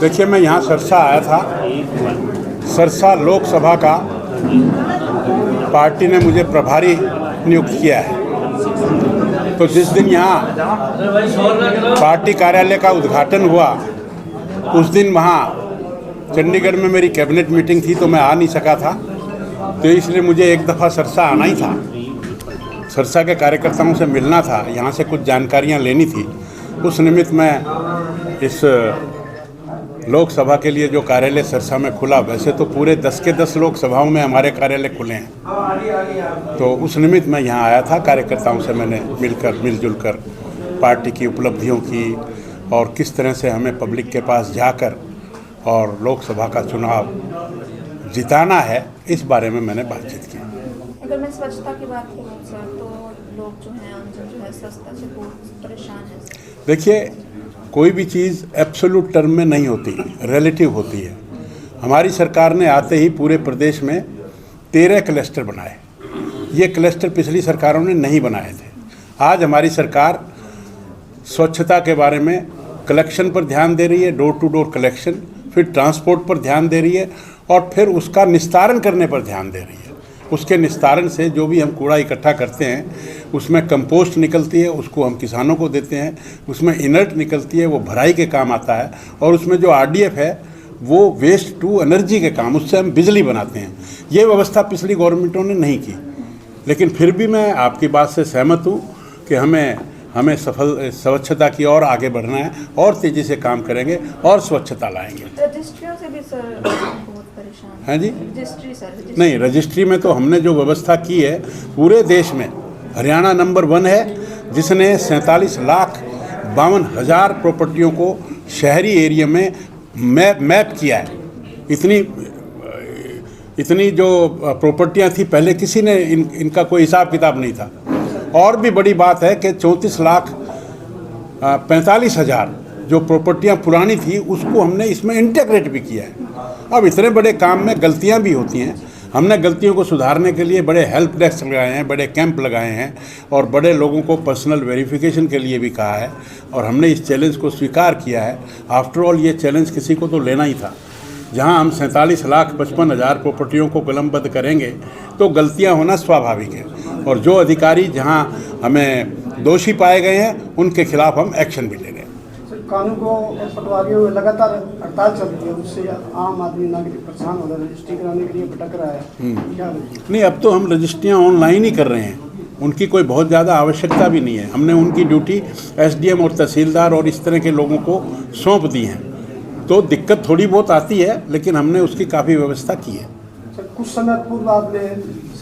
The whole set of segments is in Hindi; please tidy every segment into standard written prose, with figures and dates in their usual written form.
देखिए, मैं यहाँ सरसा आया था। सरसा लोकसभा का पार्टी ने मुझे प्रभारी नियुक्त किया है। तो जिस दिन यहाँ पार्टी कार्यालय का उद्घाटन हुआ, उस दिन वहाँ चंडीगढ़ में मेरी कैबिनेट मीटिंग थी, तो मैं आ नहीं सका था। तो इसलिए मुझे एक दफ़ा सरसा आना ही था। सरसा के कार्यकर्ताओं से मिलना था, यहाँ से कुछ जानकारियाँ लेनी थी। उस निमित्त मैं इस लोकसभा के लिए जो कार्यालय सरसा में खुला, वैसे तो पूरे 10 के 10 लोकसभाओं में हमारे कार्यालय खुले हैं, तो उस निमित्त मैं यहाँ आया था। कार्यकर्ताओं से मैंने मिलजुल कर पार्टी की उपलब्धियों की और किस तरह से हमें पब्लिक के पास जाकर और लोकसभा का चुनाव जिताना है, इस बारे में मैंने बातचीत की। अगर मैं स्वच्छता की बात करूँ सर, तो लोग जो हैं, आमजन जो है, स्वच्छता से बहुत परेशान है। देखिए, कोई भी चीज़ एब्सोल्यूट टर्म में नहीं होती, रिलेटिव होती है। हमारी सरकार ने आते ही पूरे प्रदेश में 13 क्लस्टर बनाए। ये क्लस्टर पिछली सरकारों ने नहीं बनाए थे। आज हमारी सरकार स्वच्छता के बारे में कलेक्शन पर ध्यान दे रही है, डोर टू डोर कलेक्शन, फिर ट्रांसपोर्ट पर ध्यान दे रही है और फिर उसका निस्तारण करने पर ध्यान दे रही है। उसके निस्तारण से जो भी हम कूड़ा इकट्ठा करते हैं, उसमें कंपोस्ट निकलती है, उसको हम किसानों को देते हैं। उसमें इनर्ट निकलती है, वो भराई के काम आता है। और उसमें जो RDF है, वो वेस्ट टू एनर्जी के काम, उससे हम बिजली बनाते हैं। ये व्यवस्था पिछली गवर्नमेंटों ने नहीं की। लेकिन फिर भी मैं आपकी बात से सहमत हूँ कि हमें स्वच्छता की ओर आगे बढ़ना है और तेज़ी से काम करेंगे और स्वच्छता लाएंगे। रजिस्ट्रियों से भी सर बहुत परेशान हैं जी? रजिस्ट्री सर, नहीं, रजिस्ट्री में तो हमने जो व्यवस्था की है, पूरे देश में हरियाणा नंबर 1 है, जिसने 47,52,000 प्रॉपर्टियों को शहरी एरिया में मैप किया है। इतनी जो प्रॉपर्टियां थी, पहले किसी ने इनका कोई हिसाब किताब नहीं था। और भी बड़ी बात है कि 34,45,000 जो प्रॉपर्टियां पुरानी थी, उसको हमने इसमें इंटीग्रेट भी किया है। अब इतने बड़े काम में गलतियां भी होती हैं। हमने गलतियों को सुधारने के लिए बड़े हेल्प डेस्क लगाए हैं, बड़े कैंप लगाए हैं और बड़े लोगों को पर्सनल वेरिफिकेशन के लिए भी कहा है। और हमने इस चैलेंज को स्वीकार किया है। आफ्टर ऑल ये चैलेंज किसी को तो लेना ही था। जहां हम 47,55,000 प्रॉपर्टियों को कलमबद्ध करेंगे, तो गलतियां होना स्वाभाविक है। और जो अधिकारी जहां हमें दोषी पाए गए हैं, उनके खिलाफ हम एक्शन भी ले रहे हैं। कानून को पटवारियों में लगातार हड़ताल चल रही है, उससे आम आदमी नागरिक परेशान हो रहा है, रजिस्ट्री कराने के लिए भटक रहा है। क्या नहीं, अब तो हम रजिस्ट्रियाँ ऑनलाइन ही कर रहे हैं। उनकी कोई बहुत ज़्यादा आवश्यकता भी नहीं है। हमने उनकी ड्यूटी SDM और तहसीलदार और इस तरह के लोगों को सौंप दी है। तो दिक्कत थोड़ी बहुत आती है, लेकिन हमने उसकी काफ़ी व्यवस्था की है। सर, कुछ समय पूर्व आपने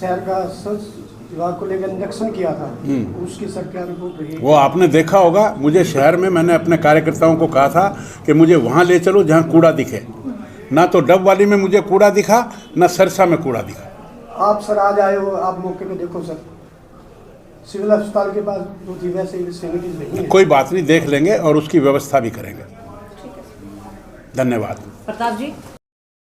शहर का विभाग को लेकर निरीक्षण किया था, उसकी सरकार रिपोर्ट रही है। वो आपने देखा होगा। मुझे शहर में, मैंने अपने कार्यकर्ताओं को कहा था कि मुझे वहाँ ले चलो जहाँ कूड़ा दिखे। ना तो डब वाली में मुझे कूड़ा दिखा, ना सरसा में कूड़ा दिखा। आप सर आज आए हो, आप मौके पे देखो सर, सिविल अस्पताल के पास जो थी वैसे सैनिटाइज नहीं है। कोई बात नहीं, देख लेंगे और उसकी व्यवस्था भी करेंगे। धन्यवाद। प्रताप जी।